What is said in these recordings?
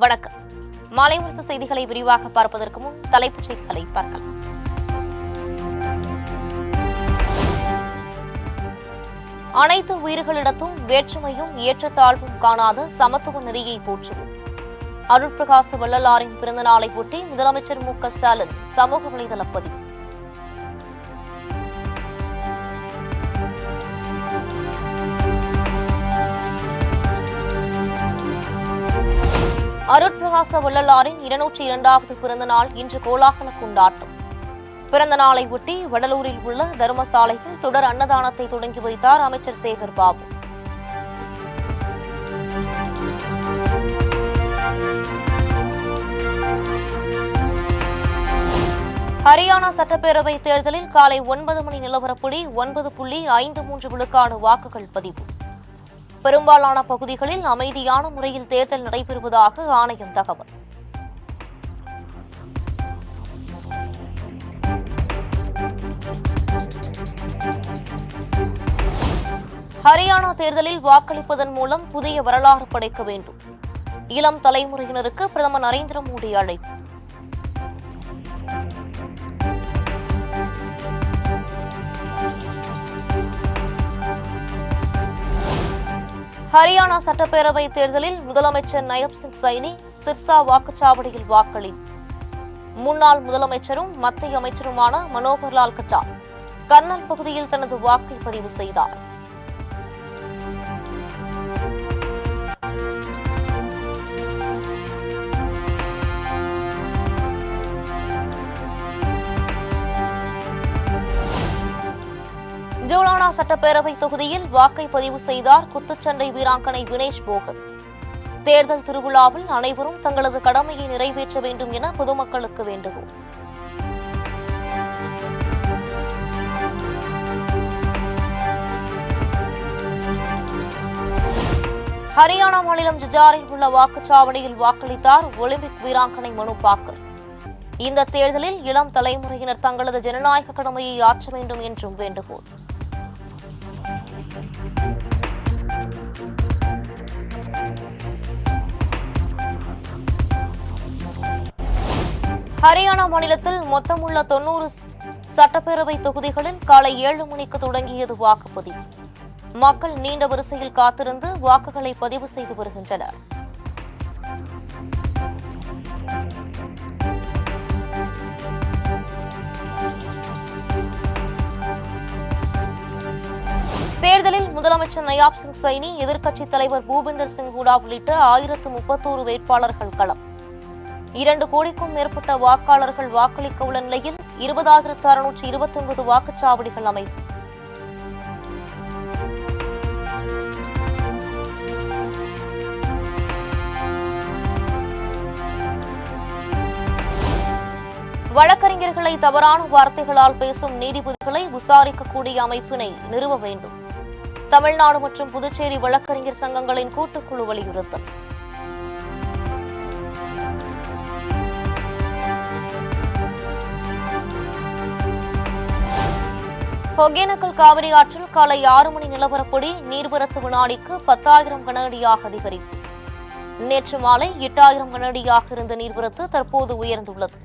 வணக்கம். மாலை முரசு செய்திகளை விரிவாக பார்ப்பதற்கு முன் தலைப்புச் செய்திகளை பார்க்கலாம். அனைத்து உயிர்களிடத்தும் வேற்றுமையும் ஏற்றத்தாழ்வும் காணாத சமத்துவ நெறியை போற்றுவோம். அருட்பிரகாச வள்ளலாரின் பிறந்த நாளை ஒட்டி முதலமைச்சர் மு.க. ஸ்டாலின் சமூக வலைதள பதிவு. அருட்பிரகாச வள்ளலாரின் 202வது பிறந்த நாள் இன்று கோலாகல கொண்டாட்டம். பிறந்த நாளை ஒட்டி வடலூரில் உள்ள தர்மசாலையில் தொடர் அன்னதானத்தை தொடங்கி வைத்தார் அமைச்சர் சேகர் பாபு. ஹரியானா சட்டப்பேரவை தேர்தலில் காலை 9 மணி நிலவரப்படி 9.53 விழுக்காடு வாக்குகள் பதிவு. பெரும்பாலான பகுதிகளில் அமைதியான முறையில் தேர்தல் நடைபெறுவதாக ஆணையம் தகவல். ஹரியானா தேர்தலில் வாக்களிப்பதன் மூலம் புதிய வரலாறு படைக்க வேண்டும். இளம் தலைமுறையினருக்கு பிரதமர் நரேந்திர மோடி அழைப்பு. ஹரியானா சட்டப்பேரவை தேர்தலில் முதலமைச்சர் நயப் சிங் சைனி சிர்சா வாக்குச்சாவடியில் வாக்களிப்பு. முன்னாள் முதலமைச்சரும் மத்திய அமைச்சருமான மனோகர் லால் கட்டார் கர்னல் பகுதியில் தனது வாக்கை பதிவு செய்தார். ஜோலானா சட்டப்பேரவை தொகுதியில் வாக்கை பதிவு செய்தார் குத்துச்சண்டை வீராங்கனை வினேஷ் போகத். தேர்தல் திருவிழாவில் அனைவரும் தங்களது கடமையை நிறைவேற்ற வேண்டும் என பொதுமக்களுக்கு வேண்டுகோள். ஹரியானா மாநிலம் ஜிஜாரில் உள்ள வாக்குச்சாவடியில் வாக்களித்தார் ஒலிம்பிக் வீராங்கனை மனு பாக்கர். இந்த தேர்தலில் இளம் தலைமுறையினர் தங்களது ஜனநாயக கடமையை ஆற்ற வேண்டும் என்றும் வேண்டுகோள். ஹரியானா மாநிலத்தில் மொத்தமுள்ள 90 சட்டப்பேரவை தொகுதிகளில் காலை 7 மணிக்கு தொடங்கியது வாக்குப்பதிவு. மக்கள் நீண்ட வரிசையில் காத்திருந்து வாக்குகளை பதிவு செய்து வருகின்றனர். தேர்தலில் முதலமைச்சர் நயாப் சிங் சைனி, எதிர்க்கட்சித் தலைவர் பூபிந்தர் சிங் ஹூடா உள்ளிட்ட 1031 வேட்பாளர்கள் களம். 2 கோடிக்கும் மேற்பட்ட வாக்காளர்கள் வாக்களிக்க உள்ள நிலையில் 20,629 வாக்குச்சாவடிகள் அமைப்பு. வழக்கறிஞர்களை தவறான வார்த்தைகளால் பேசும் நீதிபதிகளை விசாரிக்கக்கூடிய அமைப்பினை நிறுவ வேண்டும். தமிழ்நாடு மற்றும் புதுச்சேரி வழக்கறிஞர் சங்கங்களின் கூட்டுக்குழு வலியுறுத்தல். ஒகேனக்கல் காவிரி ஆற்றில் காலை 6 மணி நிலவரப்படி நீர்வரத்து வினாடிக்கு 10,000 கனஅடியாக அதிகரிப்பு. நேற்று மாலை 8,000 கனஅடியாக இருந்த நீர்வரத்து தற்போது உயர்ந்துள்ளது.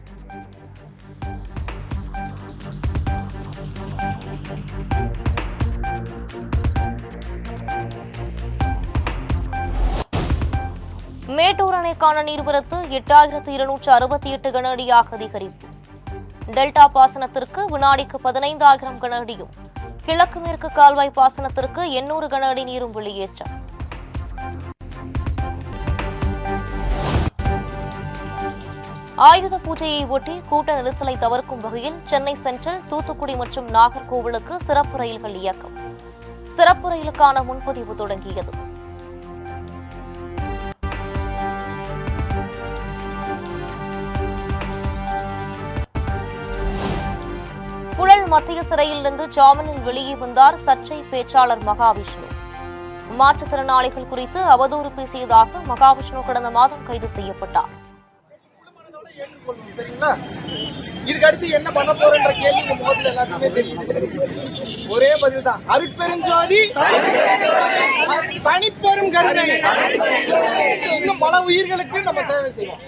மேட்டூர் அணைக்கான நீர்வரத்து 8,268 கனஅடியாக அதிகரிப்பு. டெல்டா பாசனத்திற்கு வினாடிக்கு 15,000 கனஅடியும், கிழக்கு மேற்கு கால்வாய் பாசனத்திற்கு 800 கனஅடி நீரும் வெளியேற்றம். ஆயுத பூஜையை ஒட்டி கூட்ட நெரிசலை தவிர்க்கும் வகையில் சென்னை சென்ட்ரல், தூத்துக்குடி மற்றும் நாகர்கோவிலுக்கு சிறப்பு ரயில்கள் இயக்கம். சிறப்பு ரயிலுக்கான முன்பதிவு தொடங்கியது. புழல் மத்திய சிறையிலிருந்து ஜாமீனில் வெளியே வந்தார் சர்ச்சை பேச்சாளர் மகாவிஷ்ணு. மாற்றுத்திறனாளிகள் குறித்து அவதூறு பேசியதாக மகாவிஷ்ணு கடந்த மாதம் கைது செய்யப்பட்டார். ஏற்றுக்கொள்ளும். சரிங்களா? இதுக்கு அடுத்து என்ன பண்ண போறன்ற கேள்வி உங்க முகத்துல எல்லாத்துக்குமே தெரியும். ஒரே பதில் தான். அருட்பெருஞ்சோதி, தனிப்பெரும் கருணை. இன்னும் பல உயிர்களுக்கு நம்ம சேவை செய்வோம்.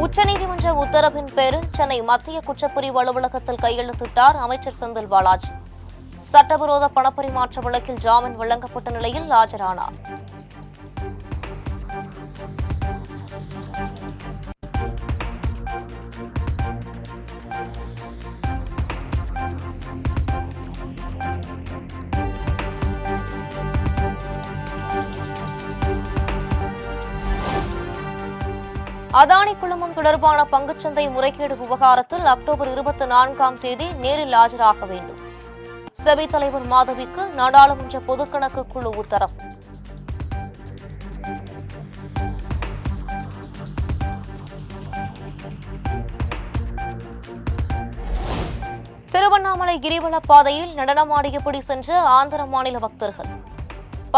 உச்சநீதிமன்ற உத்தரவின் பேரில் சென்னை மத்திய குற்றப்பிரிவு அலுவலகத்தில் கையெழுத்திட்டார் அமைச்சர் செந்தில் பாலாஜி. சட்டவிரோத பணப்பரிமாற்ற வழக்கில் ஜாமீன் வழங்கப்பட்ட நிலையில் ஆஜரானார். அதானி குழுமம் தொடர்பான பங்குச்சந்தை முறைகேடு விவகாரத்தில் அக்டோபர் 24ஆம் தேதி நேரில் ஆஜராக வேண்டும். செபி தலைவர் மாதவிக்கு நாடாளுமன்ற பொதுக்கணக்கு குழு உத்தரவு. திருவண்ணாமலை கிரிவல பாதையில் நடனமாடியபடி சென்ற ஆந்திர மாநில பக்தர்கள்.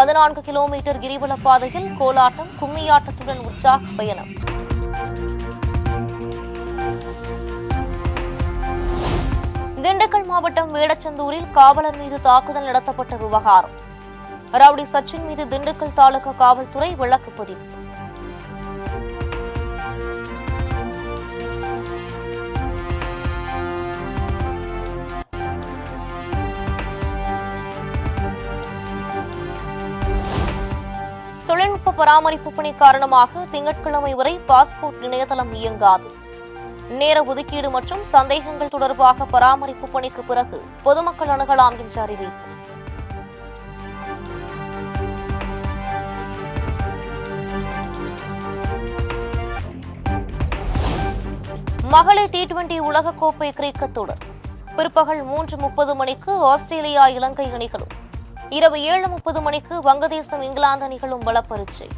14 கிலோமீட்டர் கிரிவல பாதையில் கோலாட்டம், கும்மியாட்டத்துடன் உற்சாக பயணம். திண்டுக்கல் மாவட்டம் வேடச்சந்தூரில் காவலர் மீது தாக்குதல் நடத்தப்பட்ட விவகாரம். ரவுடி சச்சின் மீது திண்டுக்கல் தாலுகா காவல்துறை வழக்கு பதிவு. தொழில்நுட்ப பராமரிப்பு பணி காரணமாக திங்கட்கிழமை வரை பாஸ்போர்ட் இணையதளம் இயங்காது. நேர ஒதுக்கீடு மற்றும் சந்தேகங்கள் தொடர்பாக பராமரிப்பு பணிக்கு பிறகு பொதுமக்கள் அணுகலாம் என்று அறிவிப்பு. மகளிர் T20 உலகக்கோப்பை கிரிக்கெட் தொடர் பிற்பகல் 3:30 மணிக்கு ஆஸ்திரேலியா இலங்கை அணிகளும், இரவு 7:30 மணிக்கு வங்கதேசம் இங்கிலாந்து அணிகளும் பலப்பரீட்சை.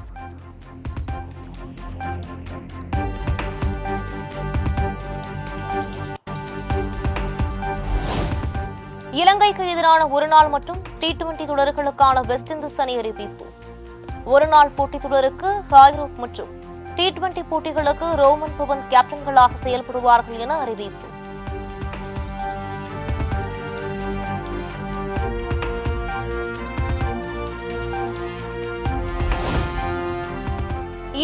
இலங்கைக்கு எதிரான ஒருநாள் மற்றும் T20 தொடர்களுக்கான வெஸ்ட் இண்டீஸ் அணி அறிவிப்பு. ஒருநாள் போட்டித் தொடருக்கு ஹாய்ரூப் மற்றும் T20 போட்டிகளுக்கு ரோமன் பவன் கேப்டன்களாக செயல்படுவார்கள் என அறிவிப்பு.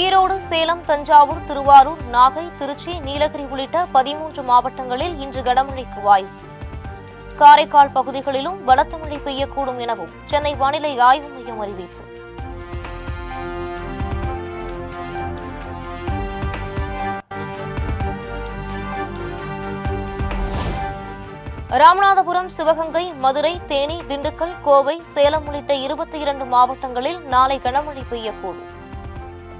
ஈரோடு, சேலம், தஞ்சாவூர், திருவாரூர், நாகை, திருச்சி, நீலகிரி உள்ளிட்ட 13 மாவட்டங்களில் இன்று கனமழைக்கு வாய்ப்பு. காரைக்கால் பகுதிகளிலும் பலத்த மழை பெய்யக்கூடும் எனவும் சென்னை வானிலை ஆய்வு மையம் அறிவிப்பு. ராமநாதபுரம், சிவகங்கை, மதுரை, தேனி, திண்டுக்கல், கோவை, சேலம் உள்ளிட்ட 22 மாவட்டங்களில் நாளை கனமழை பெய்யக்கூடும்.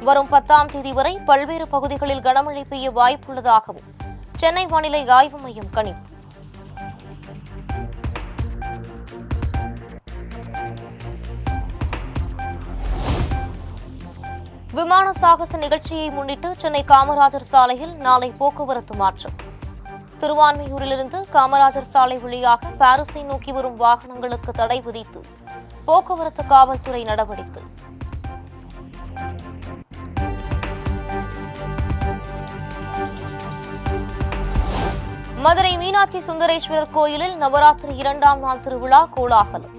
வரும் 10ஆம் தேதி வரை பல்வேறு பகுதிகளில் கனமழை பெய்ய வாய்ப்புள்ளதாகவும் சென்னை வானிலை ஆய்வு மையம் கணிப்பு. விமான சாகச நிகழ்ச்சியை முன்னிட்டு சென்னை காமராஜர் சாலையில் நாளை போக்குவரத்து மாற்றம். திருவான்மியூரிலிருந்து காமராஜர் சாலை வழியாக பாரிஸை நோக்கி வரும் வாகனங்களுக்கு தடை விதித்து போக்குவரத்து காவல்துறை நடவடிக்கை. மதுரை மீனாட்சி சுந்தரேஸ்வரர் கோயிலில் நவராத்திரி 2ஆம் நாள் திருவிழா கோலாகலம்.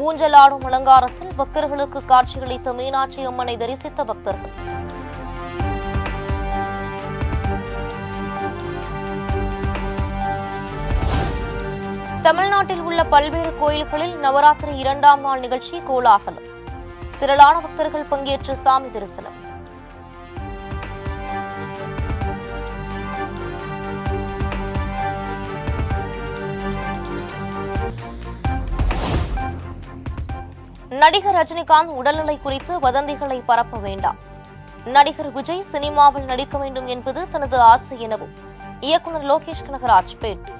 ஊஞ்சலாடும் அலங்காரத்தில் பக்தர்களுக்கு காட்சியளித்த மீனாட்சி அம்மனை தரிசித்த பக்தர்கள். தமிழ்நாட்டில் உள்ள பல்வேறு கோயில்களில் நவராத்திரி 2ஆம் நாள் நிகழ்ச்சி கோலாகலம். திரளான பக்தர்கள் பங்கேற்று சாமி தரிசனம். நடிகர் ரஜினிகாந்த் உடல்நிலை குறித்து வதந்திகளை பரப்ப வேண்டாம். நடிகர் விஜய் சினிமாவில் நடிக்க வேண்டும் என்பது தனது ஆசை எனவும் இயக்குநர் லோகேஷ் கனகராஜ் பேட்டி.